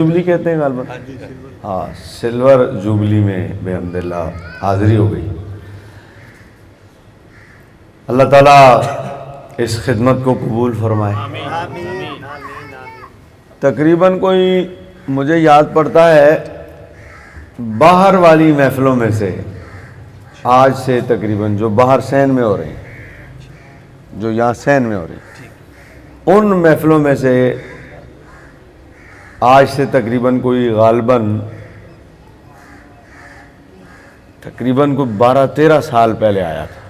Jubilee کہتے ہیں غالباً، ہاں سلور جوبلی میں بحمداللہ حاضری ہو گئی۔ اللہ تعالیٰ اس خدمت کو قبول فرمائے۔ تقریباً کوئی مجھے یاد پڑتا ہے باہر والی محفلوں میں سے، آج سے تقریباً جو باہر سین میں ہو رہی ہیں، جو یہاں سین میں ہو رہی ہیں، ان محفلوں میں سے آج سے تقریباً کوئی غالباً تقریباً کوئی 12-13 سال پہلے آیا تھا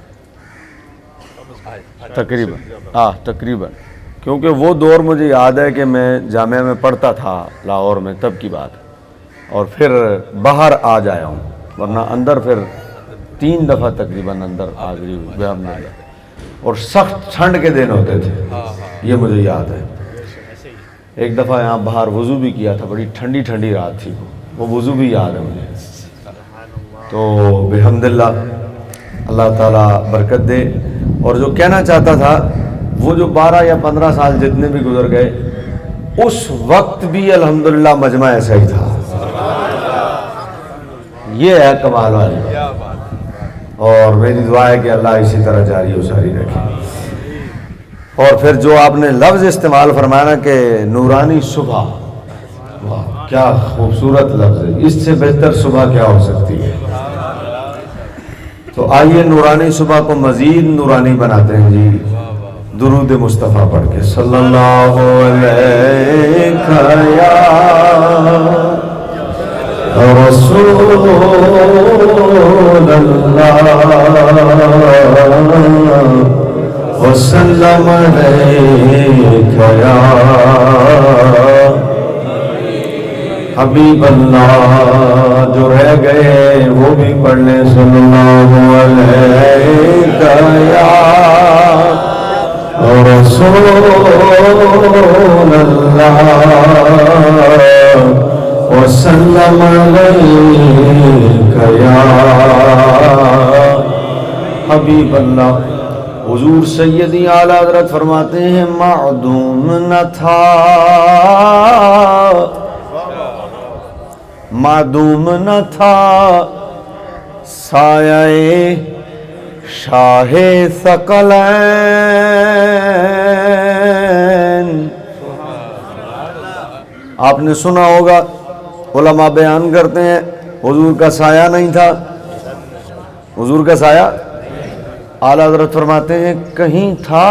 تقریباً کیونکہ وہ دور مجھے یاد ہے کہ میں جامعہ میں پڑھتا تھا لاہور میں، تب کی بات، اور پھر باہر آج آیا ہوں، ورنہ اندر پھر 3 دفعہ تقریباً اندر حاضری ہوئی بحمداللہ، اور سخت ٹھنڈ کے دن ہوتے تھے، یہ مجھے یاد ہے۔ ایک دفعہ یہاں باہر وضو بھی کیا تھا، بڑی ٹھنڈی ٹھنڈی رات تھی، وہ وضو بھی یاد ہے مجھے۔ تو بحمداللہ اللہ تعالیٰ برکت دے۔ اور جو کہنا چاہتا تھا، وہ جو 12 یا 15 سال جتنے بھی گزر گئے، اس وقت بھی الحمدللہ مجمع ایسا ہی تھا۔ یہ ہے کمال والی، اور میری دعا ہے کہ اللہ اسی طرح جاری و ساری رکھے۔ اور پھر جو آپ نے لفظ استعمال فرمایا نا کہ نورانی صبح، واہ کیا خوبصورت لفظ ہے، اس سے بہتر صبح کیا ہو سکتی ہے۔ تو آئیے نورانی صبح کو مزید نورانی بناتے ہیں جی، درود مصطفیٰ پڑھ کے، صلی اللہ علیہ یا رسول اللہ وسلم علیکہ یا حبیب اللہ۔ جو رہ گئے وہ بھی پڑھ لیں، صلی اللہ علیکہ یا رسول اللہ وسلم علیکہ یا حبیب اللہ۔ حضور سیدی اعلیٰ حضرت فرماتے ہیں معدوم نہ تھا، معدوم نہ تھا سایہ شاہ ثقلین۔ آپ نے سنا ہوگا، علماء بیان کرتے ہیں حضور کا سایہ نہیں تھا، حضور کا سایہ اعلیٰ حضرت فرماتے ہیں کہیں تھا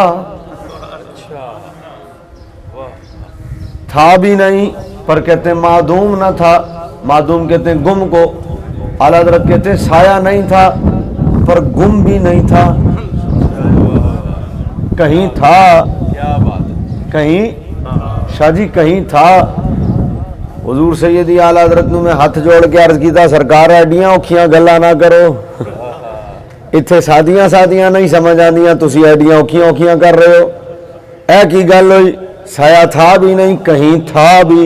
بھی نہیں، پر کہتے ہیں معدوم نہ تھا، معدوم کہتے ہیں گم کو، اعلیٰ حضرت کہتے ہیں سایہ نہیں تھا پر گم بھی نہیں تھا، کہیں تھا، کہیں شاہ جی کہیں تھا۔ حضور سیدی اعلیٰ حضرت نے میں ہاتھ جوڑ کے عرض کیتا، سرکار ایڈیاں اوکھیاں گلا نہ کرو، اتھے سادیاں سادیاں نہیں سمجھ آندیاں، تسی ایڈیاں اوکھیاں اوکھیاں کر رہے ہو، اے کی گل ہوئی، سایہ تھا بھی نہیں کہیں تھا بھی،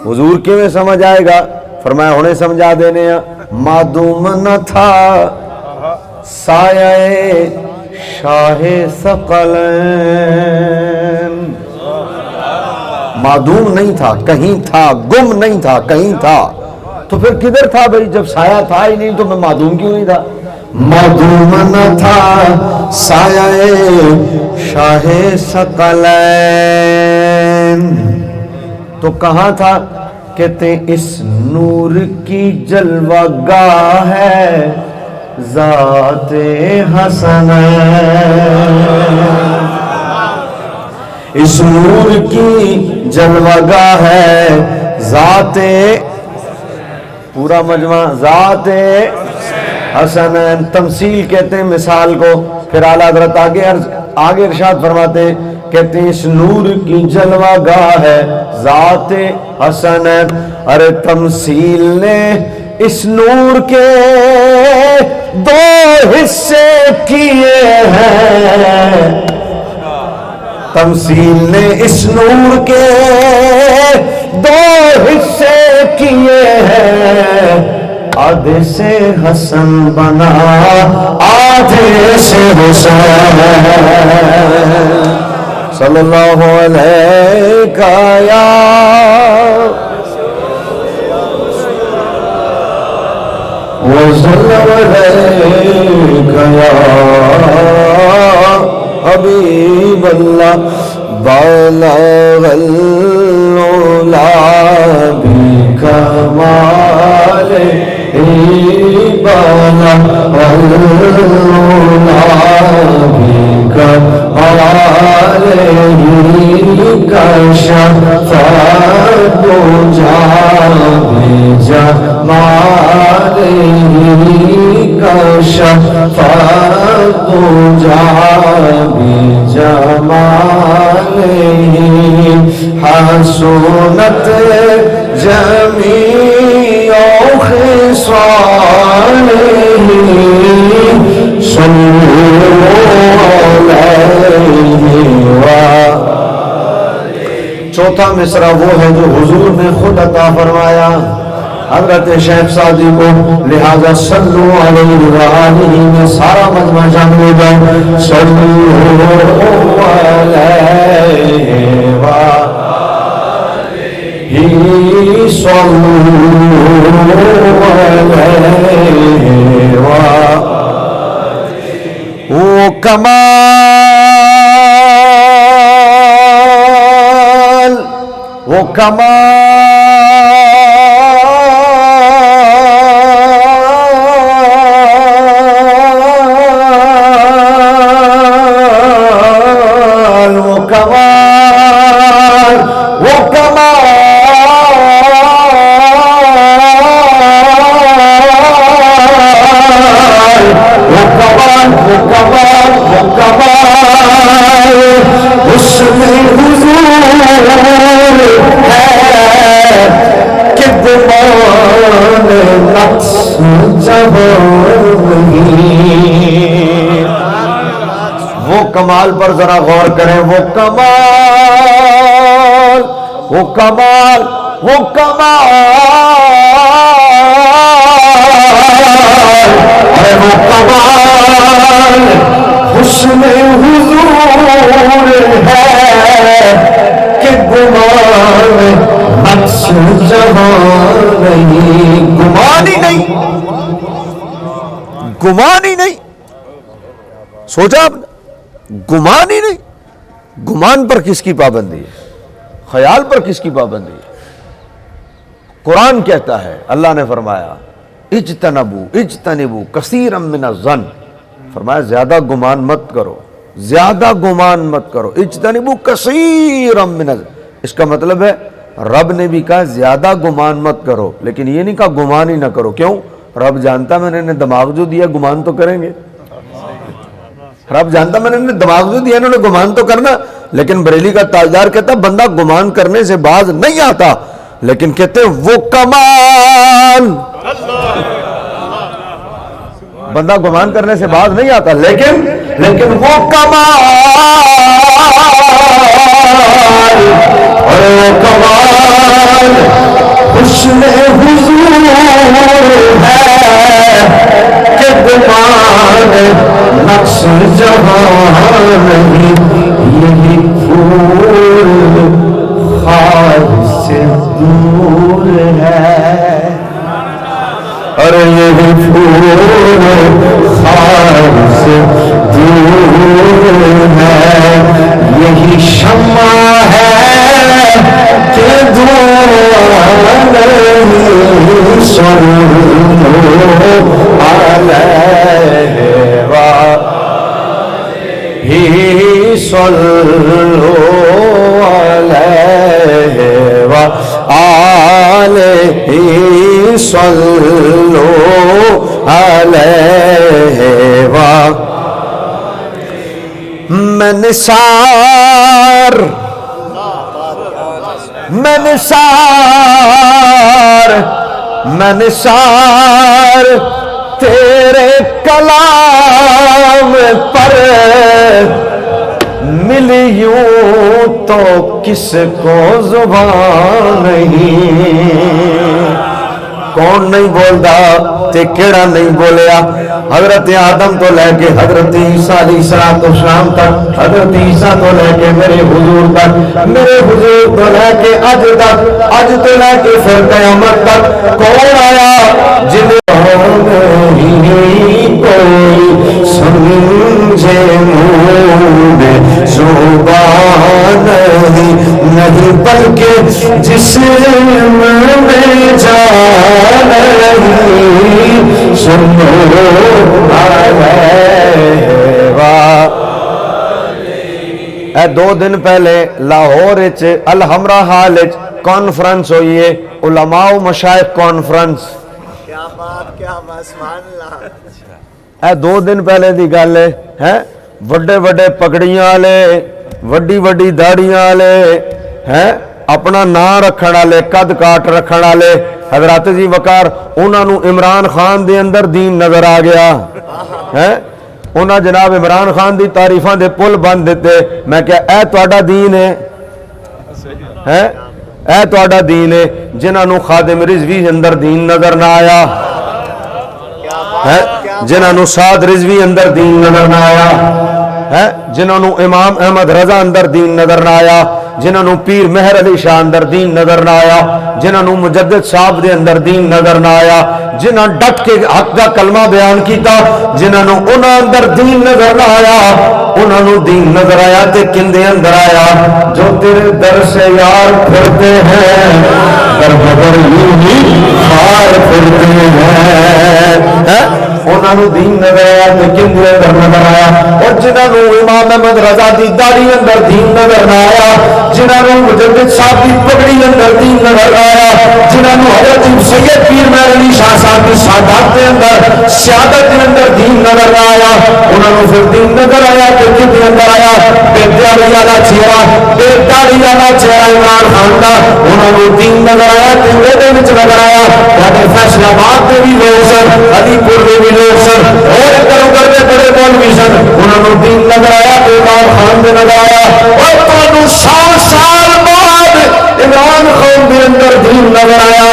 حضور کیویں سمجھ آئے گا؟ فرمایا ہونے سمجھا دینے ہیں، معدوم نہ تھا سایہ شاہ ثقلین، معدوم نہیں تھا، کہیں تھا، گم نہیں تھا، کہیں تھا، تو پھر کدھر تھا بھائی؟ جب سایہ تھا ہی نہیں تو میں معدوم کیوں نہیں تھا؟ معدوم نہ تھا سایہ شاہ ثقلین، تو کہاں تھا؟ کہتے اس نور کی جلوہ گاہ ہے ذات حسن، اس نور کی جلوہ گاہ ہے ذات، پورا مجمع ذات حسن، تمثیل کہتے ہیں مثال کو۔ پھر اعلیٰ حضرت آگے ارشاد فرماتے ہیں، کہتے ہیں اس نور کی جلوہ گاہ ہے ذات حسن، ارے تمثیل نے اس نور کے 2 حصے کیے ہیں، تمثیل نے اس نور کے 2 حصے کیے ہیں، آدھے سے حسن بنا آدھے سے حسین، صلی اللہ علیہ یا علیک یا حبیب اللہ بلغ العلا بکمالہ بلغ العلا بکمالہ کشف الدجی بجمالہ کشف الدجی بجمالہ حسنت جمیع خصالہ صلوا علیہ وآلہ۔ چوتھا مصرع وہ ہے جو حضور نے خود عطا فرمایا حضرت شیخ سعدی کو، لہذا صلو علیہ وآلہ میں سارا مجمع شامل ہو جائے۔ صلو علیہ وآلہ صلو علیہ وآلہ۔ وہ کمال، وہ کمال، وہ کمال، وہ کمال، وہ کمال، وہ کمال، وہ کمال اس میں حضور ہے کہ گمان نقص جہاں نہیں۔ وہ کمال پر ذرا غور کریں، وہ کمال، وہ کمال، وہ کمال، ارے وہ کمال حسن حضور ہے کہ گمان نقص جہاں نہیں۔ گمان ہی نہیں، گمان ہی نہیں، سوچا آپ نے؟ گمان ہی نہیں۔ گمان پر کس کی پابندی ہے؟ خیال پر کس کی پابندی ہے؟ قرآن کہتا ہے، اللہ نے فرمایا اجتنبوا کثیرا من الظن، فرمایا زیادہ گمان مت کرو، زیادہ گمان مت کرو۔ اجتنبوا کثیرا من الظن، اس کا مطلب ہے رب نے بھی کہا زیادہ گمان مت کرو، لیکن یہ نہیں کہا گمان ہی نہ کرو۔ کیوں؟ رب جانتا میں نے انہیں دماغ جو دیا گمان تو کریں گے، رب جانتا میں نے انہیں دماغ جو دیا انہوں نے گمان تو کرنا۔ لیکن بریلی کا تاجدار کہتا بندہ گمان کرنے سے باز نہیں آتا، لیکن کہتے وہ کمال، بندہ گمان کرنے سے باز نہیں آتا، لیکن وہ کمال، اور وہ کمال حسن حضور ہے کہ گمان نقص جہاں نہیں۔ یہی پھول خار سے دور ہے، اور یہی پھول خار سے دور ہے، یہی شمع ہے کہ دور نہیں۔ صلو علیہ وآلہ صلو علیہ وآلہ صلو علیہ وآلہ۔ میں نثار، میں نثار، میں نثار تیرے کلام پر ملی یوں تو کس کو زبان نہیں۔ کون نہیں بولدا تے کیڑا نہیں بولیا؟ حضرت آدم تو لے کے حضرت عیسیٰ علیہ السلام تک، حضرت عیسیٰ تو لے کے میرے حضور تک، میرے حضور تو لے کے اج تک، اج تو لے کے پھر قیامت تک کون آیا جنہیں نہیں کوئی سمجھے مود زبان نہیں بلکہ جسم میں جان نہیں سنو اے 2 دن پہلے لاہور الحمرا ہال کانفرنس ہوئی ہے، علماء و مشائخ کانفرنس. کیا بات، کیا بات، سبحان اللہ. اے 2 دن پہلے دی گل ہے. وڈے وڈے پگڑیاں والے، وڈی وڈی داڑیاں والے ہیں، اپنا نام رکھن والے، قد کاٹ رکھن والے حضرات جی وقار، انہاں نو عمران خان دے اندر دین نظر آ گیا ہے. انہاں جناب عمران خان دی تعریفاں دے پل بند دیتے. میں کہا اے تہاڈا دین ہے، اے تہاڈا دین ہے. جنہاں نو خادم رضوی اندر دین نظر نہ آیا ہے، جنہاں نو سعد رضوی اندر دین نظر نہ آیا ہے، جنہاں نو امام احمد رضا اندر دین نظر نہ آیا، جنہاں نو پیر مہر علی شاہ اندر دین نظر نہ آیا، جنہاں نو مجدد صاحب دے اندر دین نظر نہ آیا، جنہاں ڈٹ کے حق دا کلمہ بیان کیتا، جنہاں نو انہاں اندر دین نظر نہ آیا، انہاں نو دین نظر آیا تے کندے اندر آیا؟ جو تیرے در سے یار پھرتے ہیں در بدر یوں ہی خار پھرتے ہیں. انہاں نو دین نظر آیا تے کندے اندر نظر آیا؟ اور جنہاں نو امام احمد رضا دی داڑھی اندر دین نظر نہ آیا، جنہاں نو مجدد صاحب دی پگڑی اندر دین نظر آیا، جنہاں نو حضرت سید پیر مہر علی شاہ صاحب کی سعادت دے اندر سیادت دے اندر دین نظر نہ آیا، انہاں نو پھر دین نظر آیا کہ کدے اندر آیا؟ بے داڑھی والا چہرہ، بے داڑھی والا چہرہ عمران خان دا، انہاں نو دین نظر آیا کہ دے وچ نظر آیا. تے فیصلہ آباد دے بھی لوگ سن، علی پور دے بھی لوگ سن، اور ادھر ادھر دے بڑے مولوی سن، انہاں نو دین نظر آیا کہ عمران خان دے نظر آیا. اور تانوں 100 سال بعد عمران خان دے اندر دین نظر آیا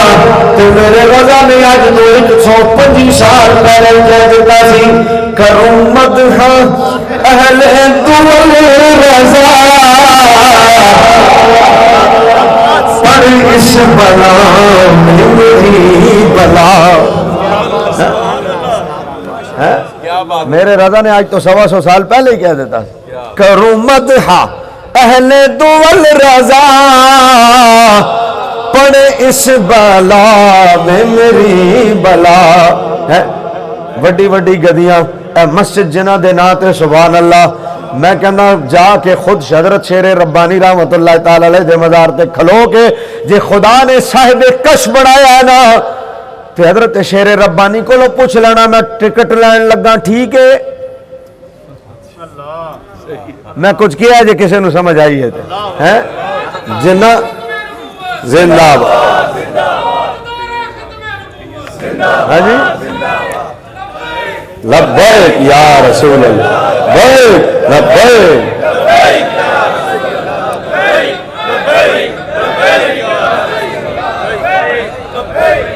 تے میرے رضا نے اج تو 125 سال پہلے کہہ دیتا سی کروں مدح اہل دول رضا پر اس بلا میں میری بلا. میرے رضا نے آج تو 125 سال پہلے ہی کہہ دیتا کروں مدح اہل دول رضا پڑے اس بلا میں میری بلا. وڈی وڈی گدیاں اے مسجد جنہ دے نا تے سبحان اللہ. میں کہنا جا کے خود حضرت شیر ربانی رحمت اللہ تعالی علیہ دے مزار تے کھلو کے جے خدا نے صاحب کش بنایا ہے نا تے حضرت شیر ربانی کو لو پوچھ لینا میں ٹکٹ لین لگا ٹھیک ہے. میں کچھ کیا ہے جے کسی نو سمجھ آئی ہے جنہ زندہ باد. ہاں جی لبیک یا رسول اللہ، لبیک لبیک.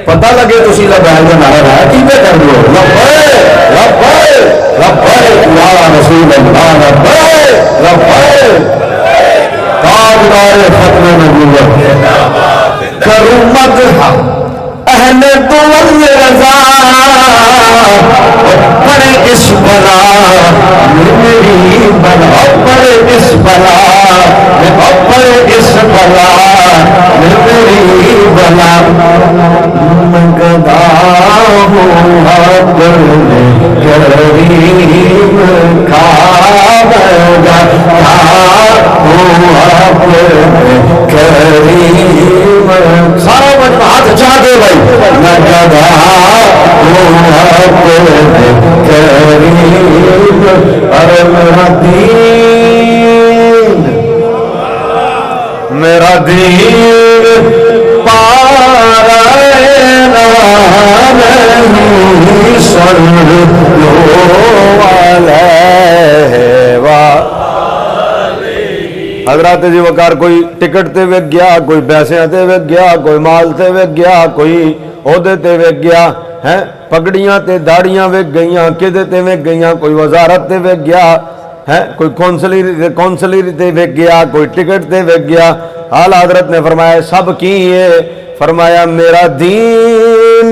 پتہ لگے تسی لبیک کا نعرہ ہے کی پہ کر دو لبیک لبیک لبیک یا رسول اللہ، لبیک لبیک. تاجدار ختم نبوت کروں مدح اہل دول رضا پڑے اس بلا میں میری بلا، پڑے اس بلا پڑے اس بلا میں میری بلا. میں گدا ہوں کریم کھا گا کریم. سارا مجمع ہاتھ چاہ دے بھائی. میں گدا کریم اور میرا دین، میرا دین پارا نہیں صلو علیہ وآلہ. حضرات جی وقار کوئی ٹکٹ تے ویک گیا، کوئی پیسے تے ویک گیا، کوئی مال تے ویک گیا، کوئی عہدے تے ویک گیا ہیں، پگڑیاں تے داڑیاں ویک گئیاں، کدے تے ویک گئیاں، کوئی وزارت تے ویک گیا ہے، کوئی کونسلری تے ویک گیا، کوئی ٹکٹ تے ویک گیا. اعلیٰ حضرت نے فرمایا سب کی ہے؟ فرمایا میرا دین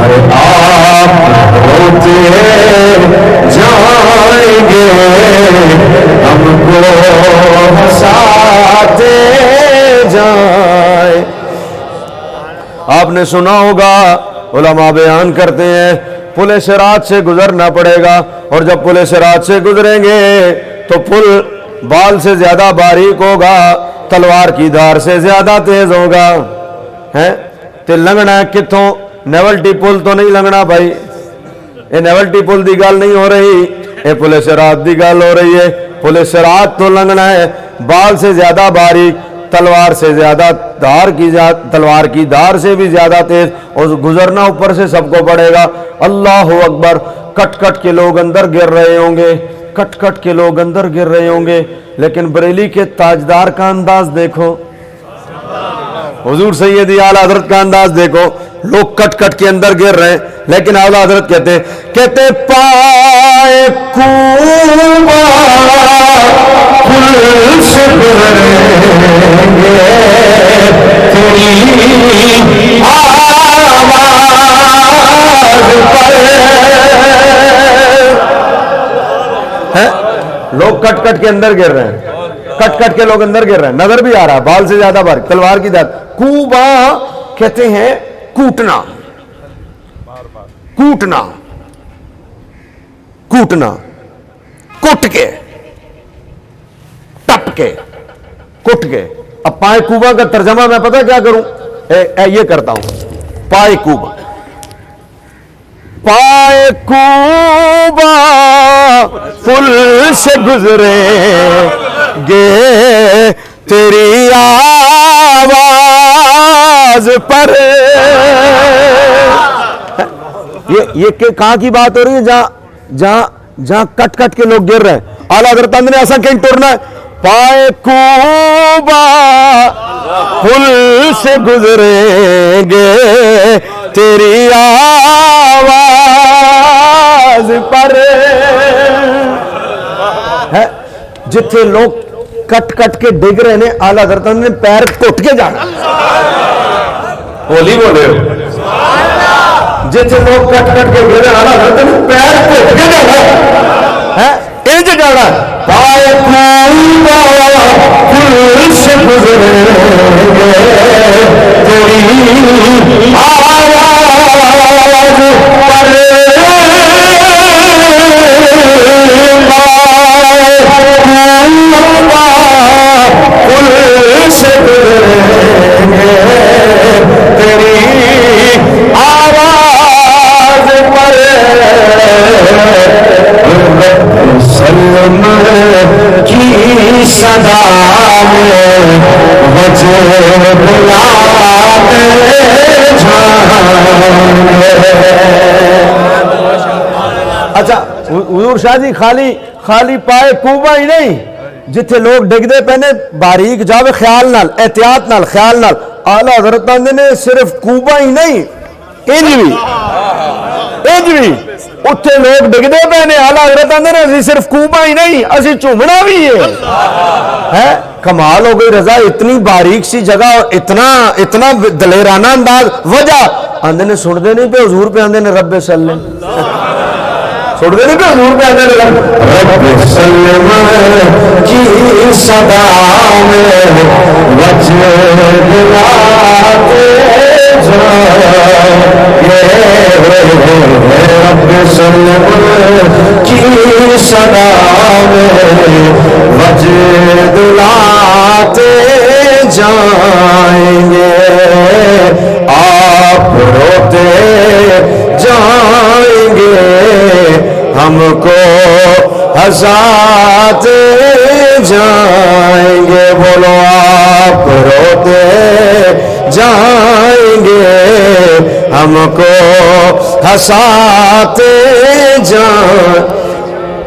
ارے آپ روتے جائیں گے ہم کو ہنساتے جائیں. آپ نے سنا ہوگا علماء بیان کرتے ہیں پل صراط سے گزرنا پڑے گا، اور جب پل صراط سے گزریں گے تو پل بال سے زیادہ باریک ہوگا، تلوار کی دھار سے زیادہ تیز ہوگا. ہیں تے لنگنا کتوں؟ نیولٹی پل تو نہیں لنگنا بھائی، یہ نیولٹی پل دی گل نہیں ہو رہی، یہ پل صراط دی گل ہو رہی ہے. پل صراط تو لنگنا ہے بال سے زیادہ باریک، تلوار سے زیادہ تلوار کی دھار سے بھی زیادہ تیز، اور گزرنا اوپر سے سب کو پڑے گا. اللہ اکبر. کٹ کٹ کے لوگ اندر گر رہے ہوں گے، کٹ کٹ کے لوگ اندر گر رہے ہوں گے، لیکن بریلی کے تاجدار کا انداز دیکھو، حضور سیدی اعلیٰ حضرت کا انداز دیکھو. لوگ کٹ کٹ کے اندر گر رہے ہیں، لیکن اعلیٰ حضرت کہتے پائے کوبا پل سے گزریں گے تیری آواز پر. لوگ کٹ کٹ کے اندر گر رہے ہیں، کٹ کٹ کے لوگ اندر گر رہے ہیں، نظر بھی آ رہا ہے بال سے زیادہ باریک، تلوار کی دھار. کوبا کہتے ہیں کوٹنا، کوٹنا، کوٹنا، کٹ کے، ٹپ کے، کٹ کے. اب پائے کوبا کا ترجمہ میں پتہ کیا کروں؟ یہ کرتا ہوں، پائے کوبا، پائے کوبا پل سے گزریں گے تیری آواز پر. یہ کہاں کی بات ہو رہی ہے؟ جہاں کٹ کٹ کے لوگ گر رہے ہیں. اعلیٰ حضرت نے ایسا کہیں ٹرنا ہے، پائے کوبا پل سے گزریں گے تیری آواز پر. جتھے لوگ کٹ کٹ کے ڈگ رہے ہیں، اعلیٰ حضرت نے پیر کٹ کے جانا. ہولی بولے ہو. جتھے لوگ کٹ کٹ کے گر رہے ہیں، اعلیٰ حضرت نے پیر کٹ کے جانا ہے، انج جانا. پائے کوبا پل سے گزریں گے تیری آواز پر. پل سے گزریں گے تیری آواز پر. سلم کی صدا میں بجے بلاتے جائیں. اچھا حضور شاہ جی خالی پائے کوبا ہی نہیں، جتھے لوگ ڈگدے پہنے باریک جاوے خیال نال، احتیاط نال، خیال نال. اعلیٰ حضرت نے صرف کوبا ہی نہیں، انج بھی اتھے لوگ ڈگدے پہنے. اعلیٰ حضرت نے صرف کوبا ہی نہیں، اسی چومنا بھی ہے. کمال ہو گئی رضا، اتنی باریک سی جگہ اور اتنا دلیرانہ انداز. وجہ آندے نے سن دے نہیں پہ حضور پہ آندے نے رب سلم، سن دے نہیں پہ حضور پہ آندے نے رب سلم کی صدا میں وجہ دلاتے جائیں. رب سلم کی صدا میں وجہ دلاتے جائیں گے. آپ روتے جائیں گے ہم کو ہنساتے جائیں گے. بولو آپ روتے جائیں گے ہم کو ہنساتے جائیں.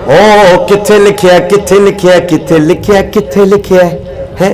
او کتھے لکھیا ہے، کتھے لکھیا ہے، کتھے لکھیا ہے، کتھے لکھیا ہے،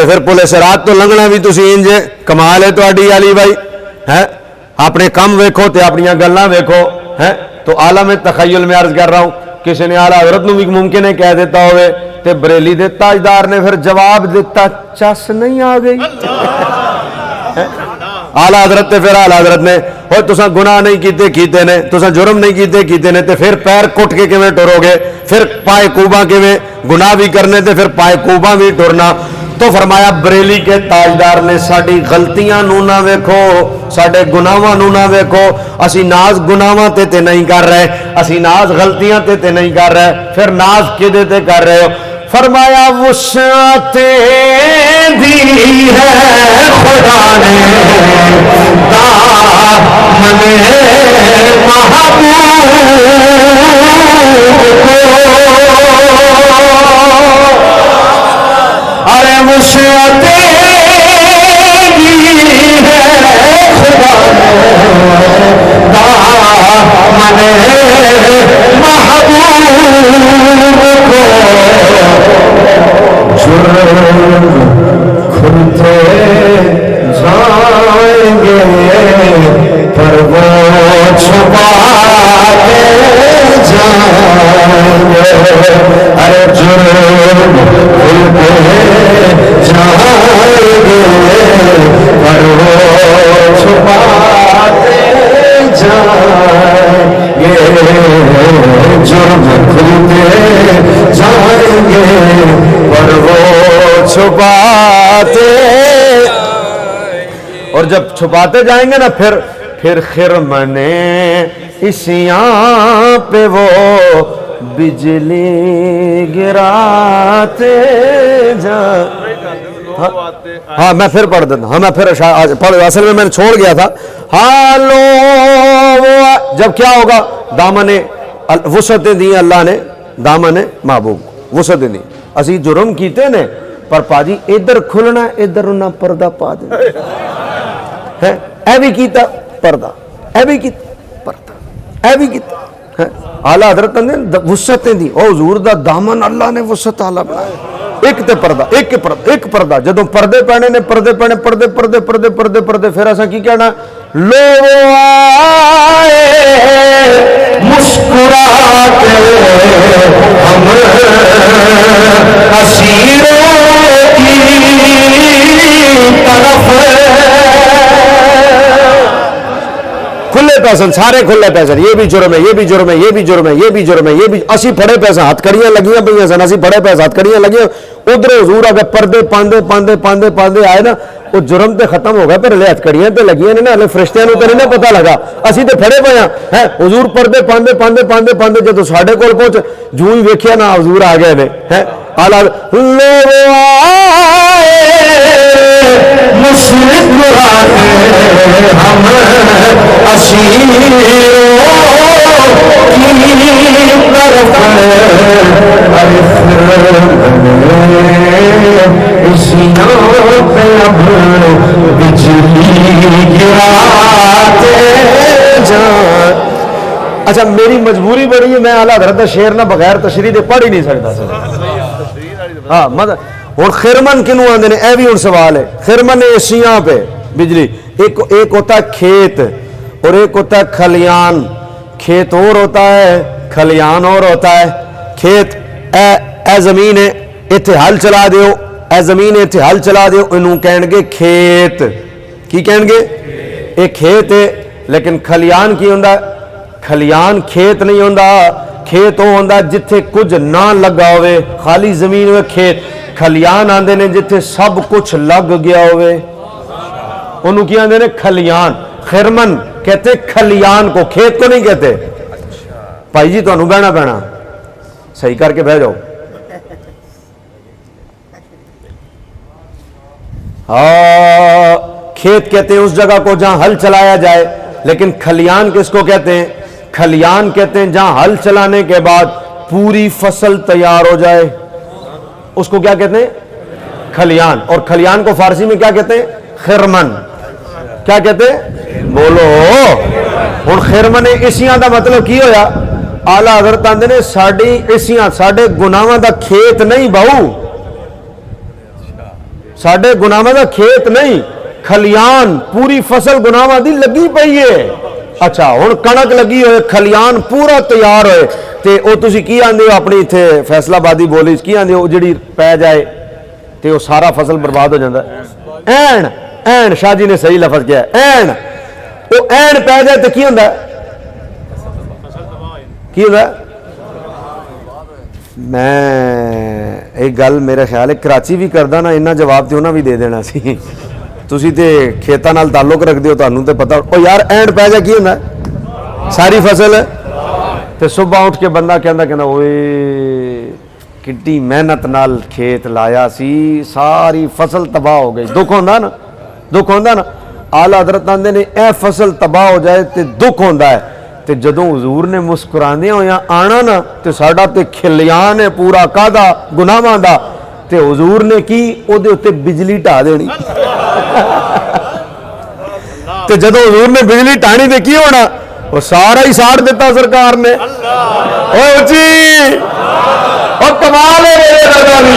تے پھر پل صراط تو لنگنا بھی تسی انج کمال ہے تہاڈی علی بھائی ہے اپنے کم ویکھو تے اپنی گلاں ویکھو ہے تو عالم تخیل میں عرض کر رہا ہوں کسی نے اعلیٰ حضرت نو بھی ممکن ہے کہہ دیتا ہوئے تے بریلی دے تاجدار نے پھر جواب دیتا چس نہیں آ گئی اعلیٰ حضرت تے پھر اعلیٰ حضرت نے اور تساں گناہ نہیں کیتے نے تساں جرم نہیں کیتے نے تے پھر پیر کٹ کے کیویں ٹرو گے پھر پائے کوباں کیویں گناہ بھی کرنے تے پھر پائے کوباں بھی ٹرنا تو فرمایا بریلی کے تاجدار نے ساڈی غلطیاں نو نہ ویکھو ساڈے گناہاں نو نہ ویکھو اسی ناز گناہاں تے نہیں کر رہے اسی ناز غلطیاں تے نہیں کر رہے پھر ناز کدے تے کر رہے ہو فرمایا وسعت دی ہے خدا نے دامن محبوب ارے وسعت دی ہے خدا نے دامن محبوب کو جرم کھلتے جائیں گے پر وہ چھپاتے جائیں گے ارے جرم کھلتے جائیں گے پر وہ چھپاتے جائیں گے جرم کھلتے جائیں گے پر وہ چھپاتے اور جب چھپاتے جائیں گے نا پھر خرمنے اسیاں پہ وہ بجلی گراتے ہاں میں پھر پڑھ دیتا ہوں میں پھر اصل میں نے چھوڑ گیا تھا ہالو جب کیا ہوگا دامن وسعتیں دی اللہ نے دامن محبوب وسعتیں دی اسی جرم کیتے نے پر پاجی ادھر کھلنا ادھر انہاں پردہ پا دے ہے اے بھی کیتا پردہ اے بھی کیتا پردہ اے بھی کیتا اعلیٰ حضرت نے وسعتیں دی او حضور دا دامن اللہ نے وسعت اعلیٰ بنایا ایک تے پردہ ایک پردہ جدوں پردے پہنے نے پردے پھر ایسا کی کہنا لو آئے مسکراتے ہم اسیروں کی طرف کھلے پیسن سارے کھلے پیسن یہ بھی جرم ہے یہ بھی جرم ہے یہ بھی جرم ہے یہ بھی جرم ہے یہ بھی اسی پھڑے پیسے ہاتھ کڑیاں لگیاں پہ سن اسی پھڑے پیسے ہاتھ کڑیاں لگیاں ادھر حضور اگر پردے پاندے آئے نا وہ جرم تے ختم ہو گیا پھر ہلے ہاتھ کڑیاں تے لگیاں نے نا ہلے فرشتیاں نوں تے نہیں نا پتہ لگا اسی تے پھڑے پے ہیں حضور پردے پاندے جدوں ساڈے کول پہنچ جوں ہی ویکھیا نا حضور آ گئے نے ہیں اعلیٰ مسکراتے ہم اسیروں کی طرف اسیوں پہ اب بجلی گراتے جائیں اچھا میری مجبوری بڑی ہے میں اعلیٰ حضرت دا شعر نہ بغیر تشریح دے پڑھ ہی نہیں سکتا ہاں مطلب ہوں خرمن کنوں آندے نے اے بھی ہوں سوال ہے خرمن اسیاں پہ بجلی ایک ہوتا ہے کھیت اور ایک ہوتا ہے کھلیان کھیت اور ہوتا ہے کھلیان اور ہوتا ہے کھیت اے زمین ہے ایتھے ہل چلا دیو اے زمین ہے ایتھے ہل چلا دیو انہوں کہیں گے کھیت کی کہیں گے ایک کھیت ہے لیکن کھلیان کی ہوندا کھلیان کھیت نہیں ہوندا کھیت وہ ہوندا جتھے کچھ نہ لگا ہوئے خالی زمین ہوئے کھیت کھلیان آندے نے جتھے سب کچھ لگ گیا ہوئے انہوں کی آندے نے کھلیان خرمن کہتے کھلیان کو کھیت کو نہیں کہتے بھائی جی تو انہوں بہنا پہنا صحیح کر کے بھیجو کھیت کہتے ہیں اس جگہ کو جہاں ہل چلایا جائے لیکن کھلیان کس کو کہتے ہیں کھلیان کہتے ہیں جہاں ہل چلانے کے بعد پوری فصل تیار ہو جائے اس کو کیا کہتے ہیں کھلیان اور کھلیان کو فارسی میں کیا کہتے ہیں خرمن کیا کہتے ہیں بولو اور خرمن اسیاں دا مطلب کی ہویا اعلیٰ حضرت آندے نے ساڈی اسیاں ساڈے گناہاں دا کھیت نہیں بہو ਸਾਡੇ ਗੁਨਾਹਾਂ ਦਾ ਖੇਤ ਨਹੀਂ, ਖਲਿਆਨ ਪੂਰੀ ਫਸਲ ਗੁਨਾਹਾਂ ਦੀ ਲੱਗੀ ਪਈ ਏ। ਅੱਛਾ ਹੁਣ ਕਣਕ ਲੱਗੀ ਹੋਏ, ਖਲਿਆਨ ਪੂਰਾ ਤਿਆਰ ਹੋਏ, ਤੇ ਉਹ ਤੁਸੀਂ ਕੀ ਆਂਦੇ ਹੋ ਆਪਣੀ ਇੱਥੇ ਫੈਸਲਾਬਾਦੀ ਬੋਲੀ ਕੀ ਆਂਦੇ ਹੋ, ਜਿਹੜੀ ਪੈ ਜਾਏ ਤੇ ਉਹ ਸਾਰਾ ਫਸਲ ਬਰਬਾਦ ਹੋ ਜਾਂਦਾ। ਐਨ ਐਨ ਸ਼ਾਹ ਜੀ ਨੇ ਸਹੀ ਲਫ਼ਜ਼ ਕਿਹਾ, ਐਨ ਉਹ ਐਨ ਪੈ ਜਾਏ ਤੇ ਕੀ ਹੁੰਦਾ, ਕੀ ਹੁੰਦਾ। ਮੈਂ ਇਹ ਗੱਲ ਮੇਰਾ ਖਿਆਲ ਹੈ ਕਰਾਚੀ ਵੀ ਕਰਦਾ ਨਾ, ਇੰਨਾ ਜਵਾਬ ਤੇ ਉਹਨਾਂ ਵੀ ਦੇ ਦੇਣਾ ਸੀ। ਤੁਸੀਂ ਤੇ ਖੇਤਾਂ ਨਾਲ ਤਾਲੁਕ ਰੱਖਦੇ ਹੋ, ਤੁਹਾਨੂੰ ਤੇ ਪਤਾ। ਉਹ ਯਾਰ ਐਂਡ ਪੈ ਜਾ ਕੀ ਹੁੰਦਾ, ਸਾਰੀ ਫਸਲ ਤੇ ਸੁਬਹ ਉੱਠ ਕੇ ਬੰਦਾ ਕਹਿੰਦਾ ਓਏ ਕਿੱਡੀ ਮਿਹਨਤ ਨਾਲ ਖੇਤ ਲਾਇਆ ਸੀ, ਸਾਰੀ ਫਸਲ ਤਬਾਹ ਹੋ ਗਈ। ਦੁੱਖ ਹੁੰਦਾ ਨਾ, ਦੁੱਖ ਹੁੰਦਾ ਨਾ। ਆਲਾ ਹਜ਼ਰਤ ਆਂਦੇ ਨੇ ਇਹ ਫਸਲ ਤਬਾਹ ਹੋ ਜਾਏ ਤੇ ਦੁੱਖ ਹੁੰਦਾ ਹੈ, ਤੇ ਜਦੋਂ ਹਜ਼ੂਰ ਨੇ ਮੁਸਕਰਾਉਂਦੇ ਹੋਇਆ ਆਣਾ ਨਾ ਤੇ ਸਾਡਾ ਤੇ ਖਿਲਿਆਨ ਹੈ ਪੂਰਾ ਕਾਹਦਾ, ਗੁਨਾਹਾਂ ਦਾ, ਤੇ ਹਜ਼ੂਰ ਨੇ ਕੀ ਉਹਦੇ ਉੱਤੇ ਬਿਜਲੀ ਢਾ ਦੇਣੀ। ਤੇ ਜਦੋਂ ਹਜ਼ੂਰ ਨੇ ਬਿਜਲੀ ਢਾਣੀ ਤੇ ਕੀ ਹੋਣਾ, ਉਹ ਸਾਰਾ ਹੀ ਸਾੜ ਦਿੱਤਾ ਸਰਕਾਰ ਨੇ। ਓਏ ਉੱਚੀ ਉਹ ਕਮਾਲ ਹੈ ਮੇਰੇ ਰਜ਼ਾ ਦੀ,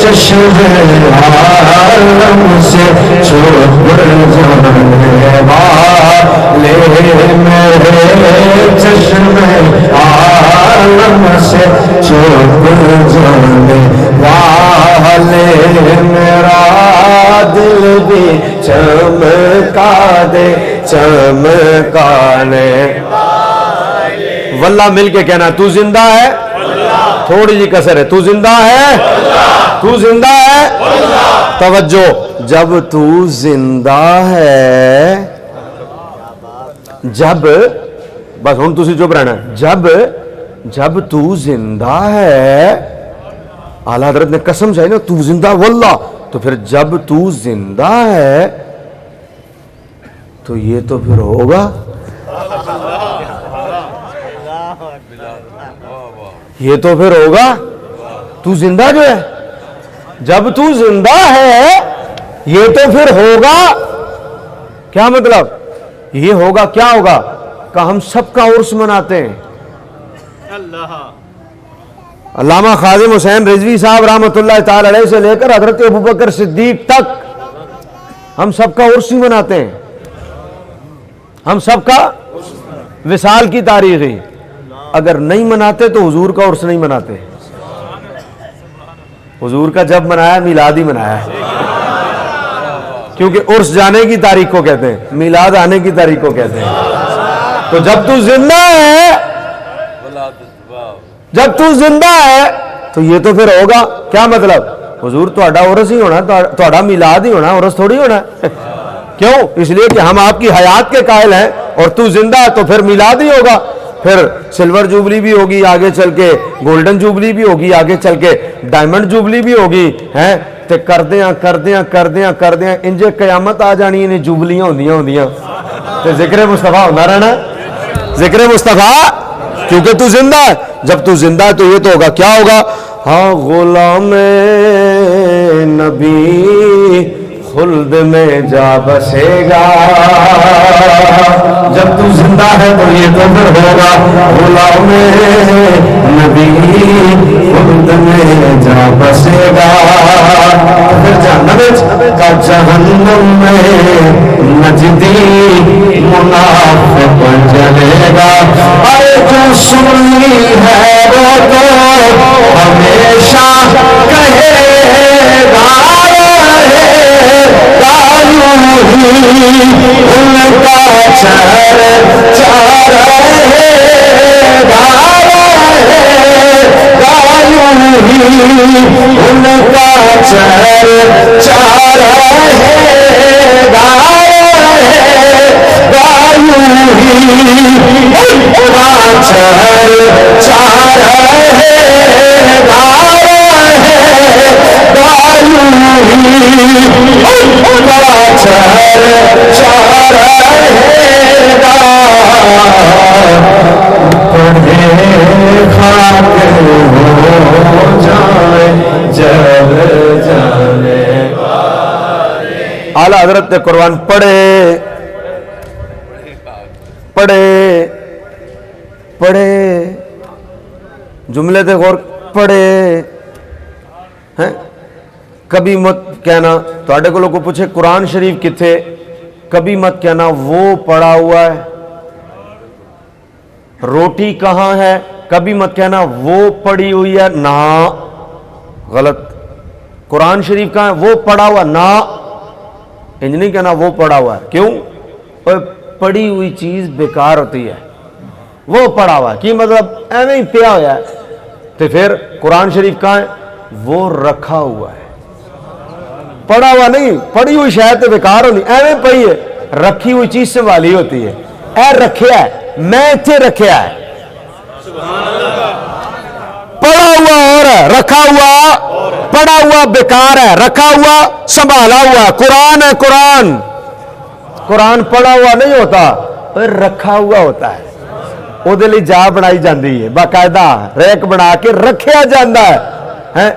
چشم عالم سے چھوڑ جانے والے میرے چشم عالم سے چھوڑ جانے والے میرا دل بھی چمکا دے چمکانے واللہ مل کے کہنا تو زندہ ہے، تھوڑی جی کسر ہے، تو زندہ ہے، تو زندہ ہے، توجہ، جب تو زندہ ہے، جب بس ہن تسی چپ رہنا، جب تو زندہ ہے، اعلیٰ حضرت نے قسم چاہیے نا تو زندہ واللہ، تو پھر جب تو زندہ ہے تو یہ تو پھر ہوگا، یہ تو پھر ہوگا، تو زندہ جو ہے، جب تو زندہ ہے یہ تو پھر ہوگا، کیا مطلب یہ ہوگا، کیا ہوگا کہ ہم سب کا عرس مناتے ہیں۔ علامہ خازم حسین رضوی صاحب رحمۃ اللہ تعالی علیہ سے لے کر حضرت ابوبکر صدیق تک ہم سب کا عرس ہی مناتے ہیں، ہم سب کا وصال کی تاریخ ہی، اگر نہیں مناتے تو حضور کا عرس نہیں مناتے، حضور کا جب منایا میلاد ہی منایا ہے، کیونکہ عرس جانے کی تاریخ کو کہتے ہیں، میلاد آنے کی تاریخ کو کہتے ہیں۔ تو جب تو زندہ ہے، جب تو زندہ ہے تو یہ تو پھر ہوگا، کیا مطلب حضور تہاڈا عرس ہی ہونا، تہاڈا میلاد ہی ہونا، عرس تھوڑی ہونا ہے۔ کیوں؟ اس لیے کہ ہم آپ کی حیات کے قائل ہیں، اور تو زندہ ہے تو پھر میلاد ہی ہوگا، پھر سلور جوبلی بھی ہوگی آگے چل کے، گولڈن جوبلی بھی ہوگی آگے چل کے، ڈائمنڈ جوبلی بھی ہوگی، ہیں تے کردیاں انجے قیامت آ جانی انہیں جوبلیاں ہوندیاں تے ذکر مصطفیٰ ہونا رہنا، ذکر مصطفیٰ، کیونکہ تو زندہ ہے، جب تو زندہ ہے تو یہ تو ہوگا، کیا ہوگا؟ ہاں غلام نبی خلد میں جا بسے گا، جب تو زندہ ہے تو یہ تو پھر ہوگا، غلام نبی خلد میں جا بسے گا، پھر جہنم میں نجدی منافق جلے گا، ارے جو سنی ہے وہ تو ہمیشہ کہے گا، ان کا چہرہ ان کا اعلیٰ حضرت نے قرآن پڑھے جملے تے غور پڑھے ہیں، کبھی مت کہنا تواڈے کو لوگوں پوچھے قرآن شریف کتھے، کبھی مت کہنا وہ پڑھا ہوا ہے، روٹی کہاں ہے، کبھی مت کہنا وہ پڑھی ہوئی ہے، نہ غلط، قرآن شریف کہاں ہے، وہ پڑھا ہوا، نہ انج نہیں کہنا وہ پڑھا ہوا ہے، کیوں؟ پڑھی ہوئی چیز بیکار ہوتی ہے، وہ پڑھا ہوا ہے کی مطلب ایویں ہی پیا ہوا ہے، تو پھر قرآن شریف کہاں ہے، وہ رکھا ہوا ہے، پڑھا ہوا نہیں، پڑھی ہوئی شاید تو بیکار ہونی، ایویں پئی ہے، رکھی ہوئی چیز سے والی ہوتی ہے، اے رکھیا ہے، میں اتھے رکھیا ہے، پڑھا ہوا اور ہے، رکھا ہوا، پڑھا ہوا بیکار ہے، رکھا ہوا سنبھالا ہوا، قرآن ہے، قرآن پڑھا ہوا نہیں ہوتا، رکھا ہوا ہوتا ہے، ਉਹਦੇ ਲਈ ਜਾ ਬਣਾਈ ਜਾਂਦੀ ਹੈ, ਬਾਕਾਇਦਾ ਰੈਕ ਬਣਾ ਕੇ ਰੱਖਿਆ ਜਾਂਦਾ ਹੈ।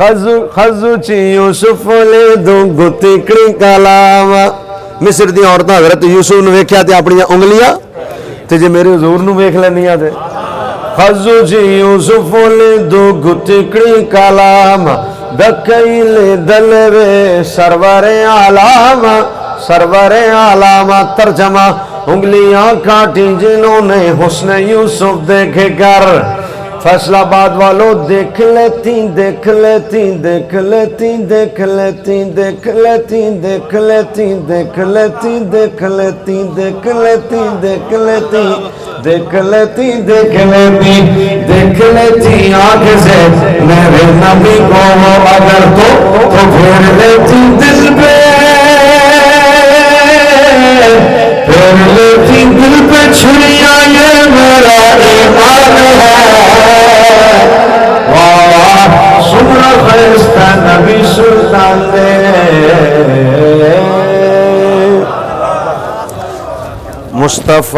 خزو چی یوسف لے دو گتکڑی کلام مصر دی عورتاں حضرت یوسف نو ویکھیا تے اپنی انگلیاں تے جے میرے حضور نو ویکھ لینیاں تے خزو چی یوسف لے دو گتکڑی کلام دکیل دلوے سرور عالم سرور عالم ترجمہ انگلیاں کاٹی جنہوں نے حسن یوسف دیکھ کر فیصلہ آباد والوں دیکھ لیتی دیکھ لیتی دیکھ لیتی دیکھ لیتی دیکھ لیتی دیکھ لیتی دیکھ لیتی دیکھ لیتی دیکھ لیتی دیکھ لیتی دیکھ لیتی دیکھ لیتی دیکھ لیتی آنکھ سے میرے نبی کو اگر تو پھیر لیتی دل پہ پھیر لیتی دل پہ چھڑیاں یہ میرا ایمان ہے سننا خیستہ نبی سلطان دے مصطفیٰ